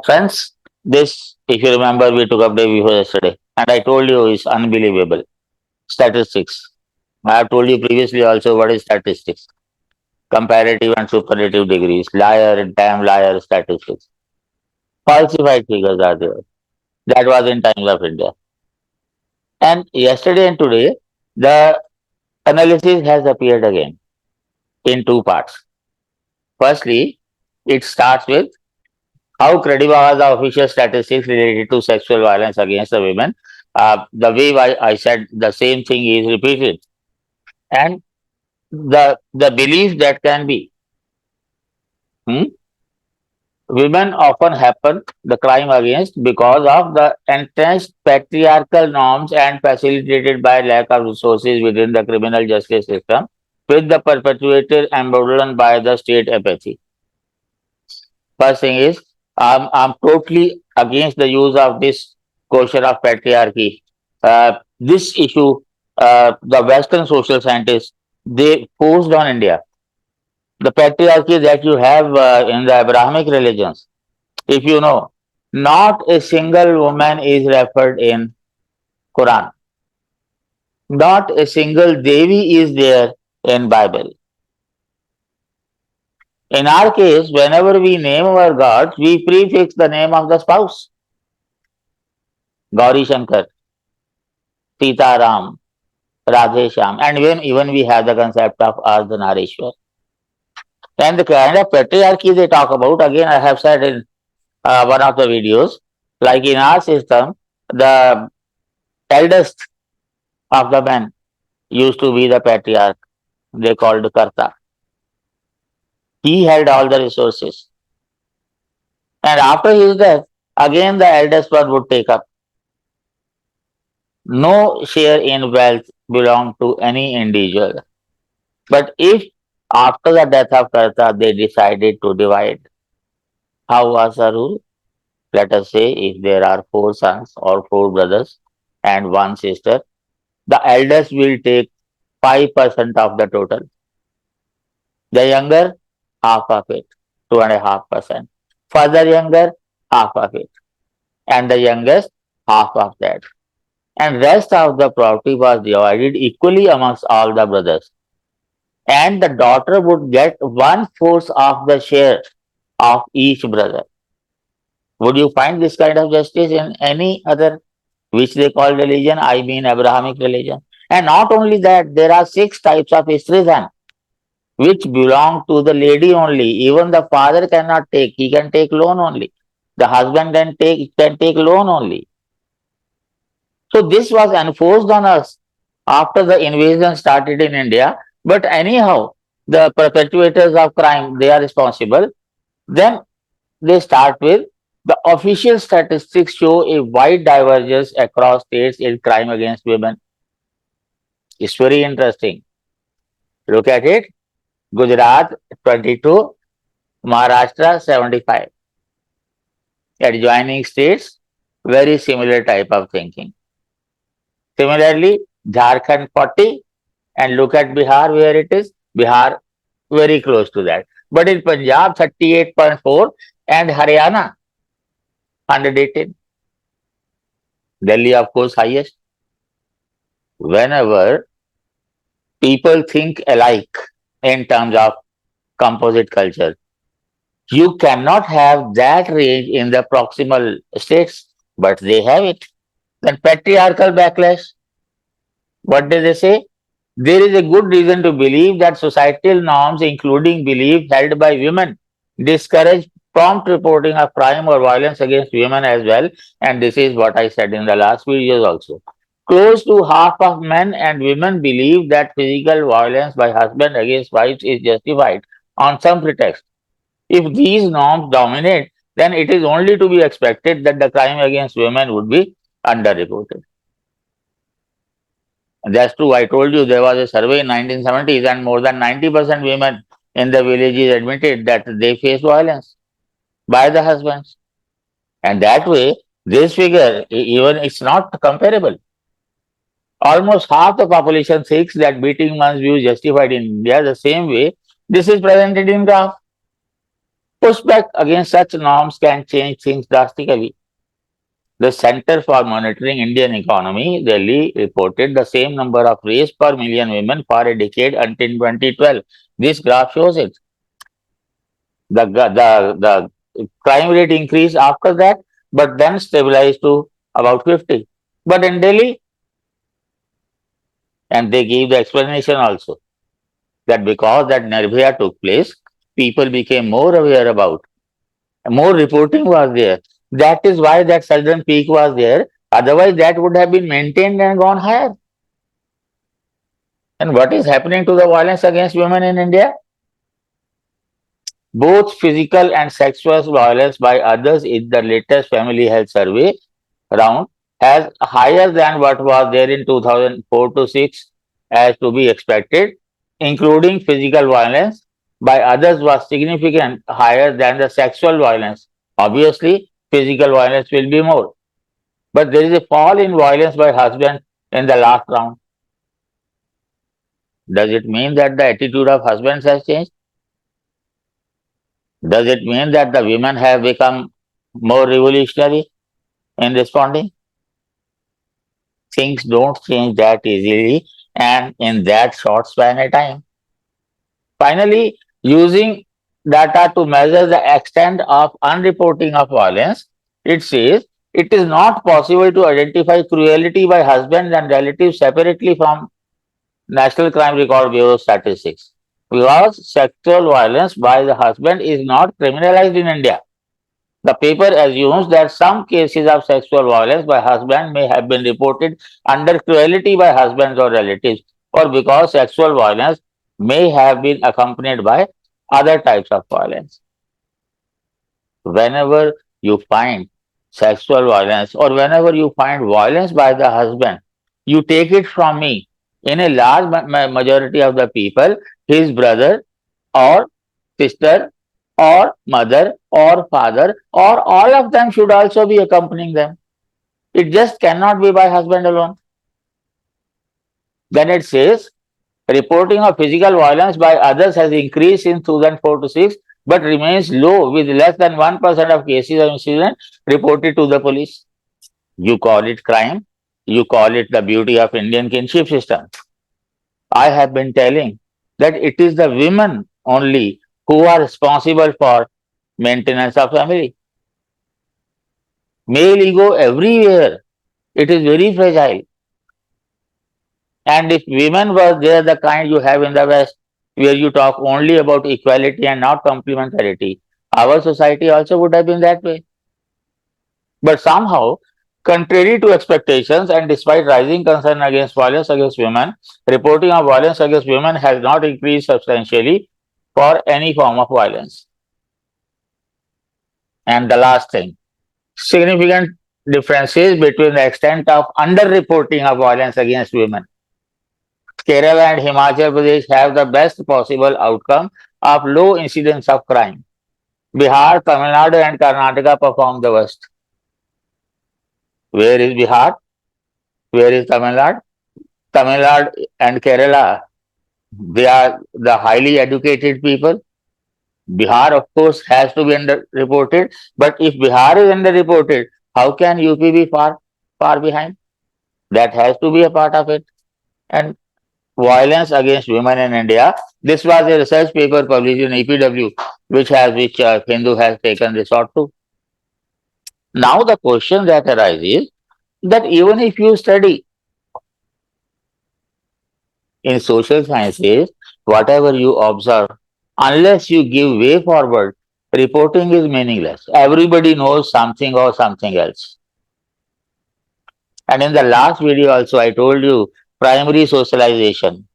Friends, this, if you remember, we took up day before yesterday, and I told you is unbelievable. Statistics. I have told you previously also what is statistics. Comparative and superlative degrees. Liar, damn liar statistics. Falsified figures are there. That was in times of India. And yesterday and today, the analysis has appeared again in two parts. Firstly, it starts with how credible are the official statistics related to sexual violence against the women. The way I said the same thing is repeated, and the belief that can be. Hmm? Women often happen the crime against because of the entrenched patriarchal norms and facilitated by lack of resources within the criminal justice system, with the perpetrator emboldened by the state apathy. First thing is, I'm totally against the use of this question of patriarchy. This issue, the Western social scientists, they forced on India. The patriarchy that you have in the Abrahamic religions, if you know, not a single woman is referred in Quran. Not a single Devi is there in Bible. In our case, whenever we name our gods, we prefix the name of the spouse. Gauri Shankar, Sita Ram, Radhe Shyam, and even we have the concept of Ardhanarishwar. And the kind of patriarchy they talk about, again, I have said in one of the videos, like in our system, the eldest of the men used to be the patriarch. They called Karta. He held all the resources. And after his death, again the eldest one would take up. No share in wealth belonged to any individual. But if after the death of Karta they decided to divide, how was the rule? Let us say if there are four sons or four brothers and one sister, the eldest will take 5% of the total. The younger, half of it, 2.5%. Further younger, half of it. And the youngest, half of that. And rest of the property was divided equally amongst all the brothers. And the daughter would get 1/4 of the share of each brother. Would you find this kind of justice in any other, which they call religion? I mean Abrahamic religion. And not only that, there are 6 types of istrizan which belong to the lady only. Even the father cannot take; he can take loan only. The husband can take loan only. So this was enforced on us after the invasion started in India. But anyhow, the perpetrators of crime, they are responsible. Then they start with the official statistics show a wide divergence across states in crime against women. It's very interesting. Look at it. Gujarat 22, Maharashtra 75. Adjoining states, very similar type of thinking. Similarly, Jharkhand 40, and look at Bihar where it is. Bihar very close to that. But in Punjab 38.4 and Haryana 118. Delhi, of course, highest. Whenever people think alike in terms of composite culture, you cannot have that range in the proximal states, but they have it. Then patriarchal backlash. What do they say? There is a good reason to believe that societal norms, including belief held by women, discourage prompt reporting of crime or violence against women as well. And this is what I said in the last videos also. Close to half of men and women believe that physical violence by husband against wives is justified on some pretext. If these norms dominate, then it is only to be expected that the crime against women would be underreported. That's true. I told you there was a survey in 1970s and more than 90% women in the villages admitted that they face violence by the husbands. And that way, this figure, even it's not comparable. Almost half the population thinks that beating one's view is justified in India the same way this is presented in graph. Pushback against such norms can change things drastically. The Center for Monitoring Indian Economy, Delhi, reported the same number of rapes per million women for a decade until 2012. This graph shows it. The crime rate increased after that, but then stabilized to about 50. But in Delhi, and they gave the explanation also that because that Nirbhaya took place, people became more aware about, more reporting was there. That is why that sudden peak was there. Otherwise, that would have been maintained and gone higher. And what is happening to the violence against women in India? Both physical and sexual violence by others in the latest family health survey round has higher than what was there in 2004 to 6 as to be expected, including physical violence by others was significant higher than the sexual violence. Obviously, physical violence will be more. But there is a fall in violence by husband in the last round. Does it mean that the attitude of husbands has changed? Does it mean that the women have become more revolutionary in responding? Things don't change that easily and in that short span of time. Finally, using data to measure the extent of unreporting of violence, it says it is not possible to identify cruelty by husbands and relatives separately from National Crime Record Bureau statistics because sexual violence by the husband is not criminalized in India. The paper assumes that some cases of sexual violence by husband may have been reported under cruelty by husbands or relatives, or because sexual violence may have been accompanied by other types of violence. Whenever you find sexual violence or whenever you find violence by the husband, you take it from me. In a large majority of the people, his brother or sister or mother or father or all of them should also be accompanying them. It just cannot be by husband alone. Then it says reporting of physical violence by others has increased in 2004 to 6 but remains low with less than 1% of cases of incident reported to the police. You call it crime, you call it the beauty of Indian kinship system. I have been telling that it is the women only who are responsible for maintenance of family. Male ego everywhere. It is very fragile. And if women were there, the kind you have in the West, where you talk only about equality and not complementarity, our society also would have been that way. But somehow, contrary to expectations and despite rising concern against violence against women, reporting of violence against women has not increased substantially for any form of violence. And the last thing, significant differences between the extent of underreporting of violence against women. Kerala and Himachal Pradesh have the best possible outcome of low incidence of crime. Bihar, Tamil Nadu, and Karnataka perform the worst. Where is Bihar? Where is Tamil Nadu? Tamil Nadu and Kerala, they are the highly educated people. Bihar, of course, has to be underreported. But if Bihar is underreported, how can UP be far behind? That has to be a part of it. And violence against women in India. This was a research paper published in EPW, which Hindu has taken resort to. Now the question that arises that even if you study in social sciences, whatever you observe, unless you give way forward, reporting is meaningless. Everybody knows something or something else. And in the last video also, I told you primary socialization.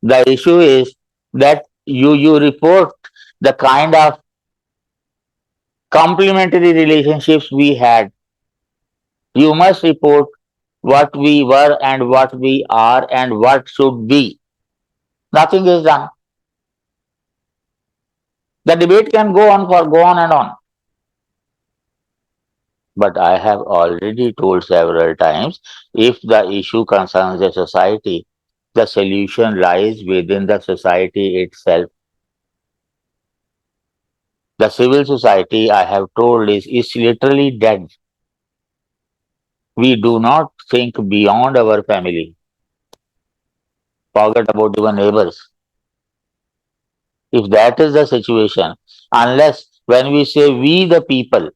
The issue is that you report the kind of complementary relationships we had. You must report what we were and what we are and what should be. Nothing is done. The debate can go on and on. But I have already told several times, if the issue concerns the society, the solution lies within the society itself. The civil society, I have told, is literally dead. We do not think beyond our family, forget about your neighbors. If that is the situation, unless when we say we the people,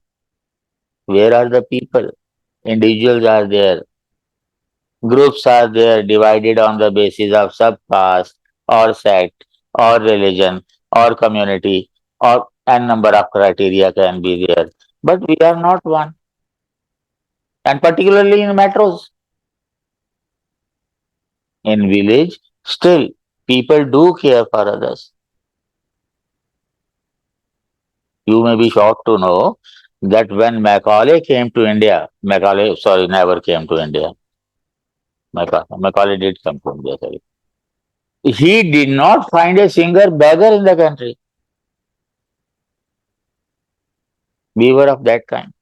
where are the people? Individuals are there, groups are there divided on the basis of subcaste or sect or religion or community or n number of criteria can be there. But we are not one. And particularly in metros, in village, still people do care for others. You may be shocked to know that when Macaulay came to India, Macaulay, sorry, never came to India. Macaulay did come to India, sorry. He did not find a single beggar in the country. We were of that kind.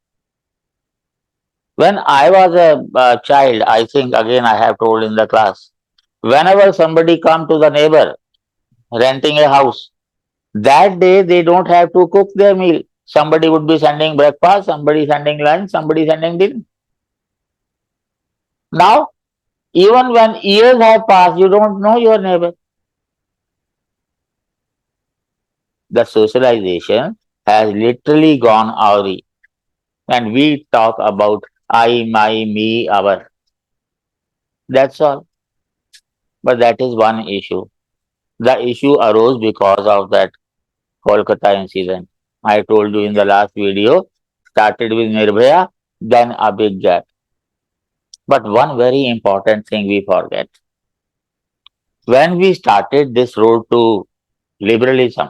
When I was a child, I think again I have told in the class, whenever somebody come to the neighbor renting a house, that day they don't have to cook their meal. Somebody would be sending breakfast, somebody sending lunch, somebody sending dinner. Now, even when years have passed, you don't know your neighbor. The socialization has literally gone awry. And we talk about I, my, me, our. That's all. But that is one issue. The issue arose because of that Kolkata incident. I told you in the last video, started with Nirbhaya, then a big gap. But one very important thing we forget. When we started this road to liberalism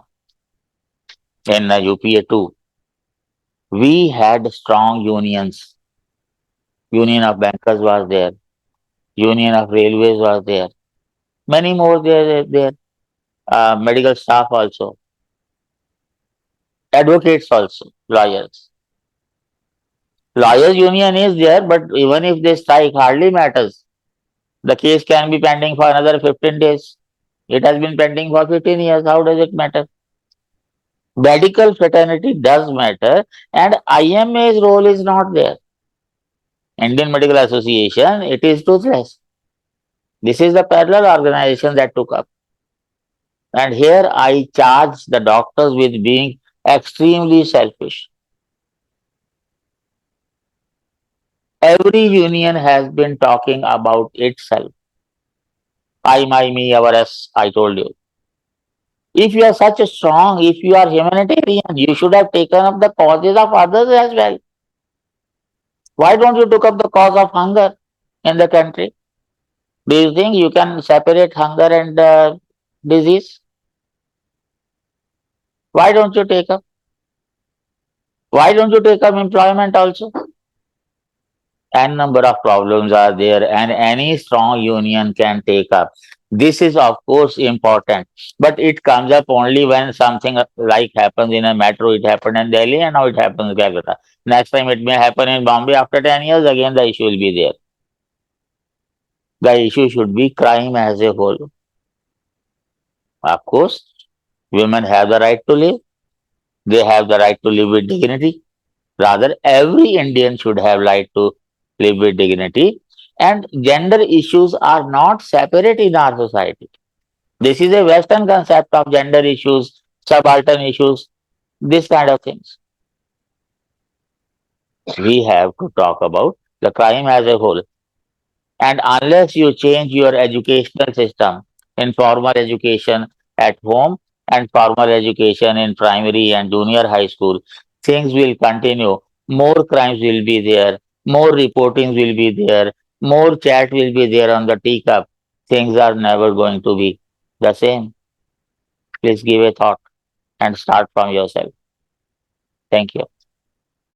in UPA 2, we had strong unions. Union of Bankers was there. Union of Railways was there. Many more there. Medical staff also. Advocates also. Lawyers. Lawyers union is there, but even if they strike, hardly matters. The case can be pending for another 15 days. It has been pending for 15 years. How does it matter? Medical fraternity does matter, and IMA's role is not there. Indian Medical Association, it is toothless. This is the parallel organization that took up. And here I charge the doctors with being extremely selfish. Every union has been talking about itself. I, my, me, our, us, I told you. If you are such a strong, if you are humanitarian, you should have taken up the causes of others as well. Why don't you took up the cause of hunger in the country? Do you think you can separate hunger and disease? Why don't you take up? Why don't you take up employment also? N number of problems are there, and any strong union can take up. This is, of course, important, but it comes up only when something like happens in a metro. It happened in Delhi, and now it happens in Calcutta. Next time it may happen in Bombay after 10 years, again the issue will be there. The issue should be crime as a whole. Of course, women have the right to live, they have the right to live with dignity. Rather, every Indian should have right to live with dignity. And gender issues are not separate in our society. This is a Western concept of gender issues, subaltern issues, this kind of things. We have to talk about the crime as a whole. And unless you change your educational system in formal education at home and formal education in primary and junior high school, things will continue. More crimes will be there, more reportings will be there, more chat will be there on the teacup. Things are never going to be the same. Please give a thought and start from yourself. Thank you.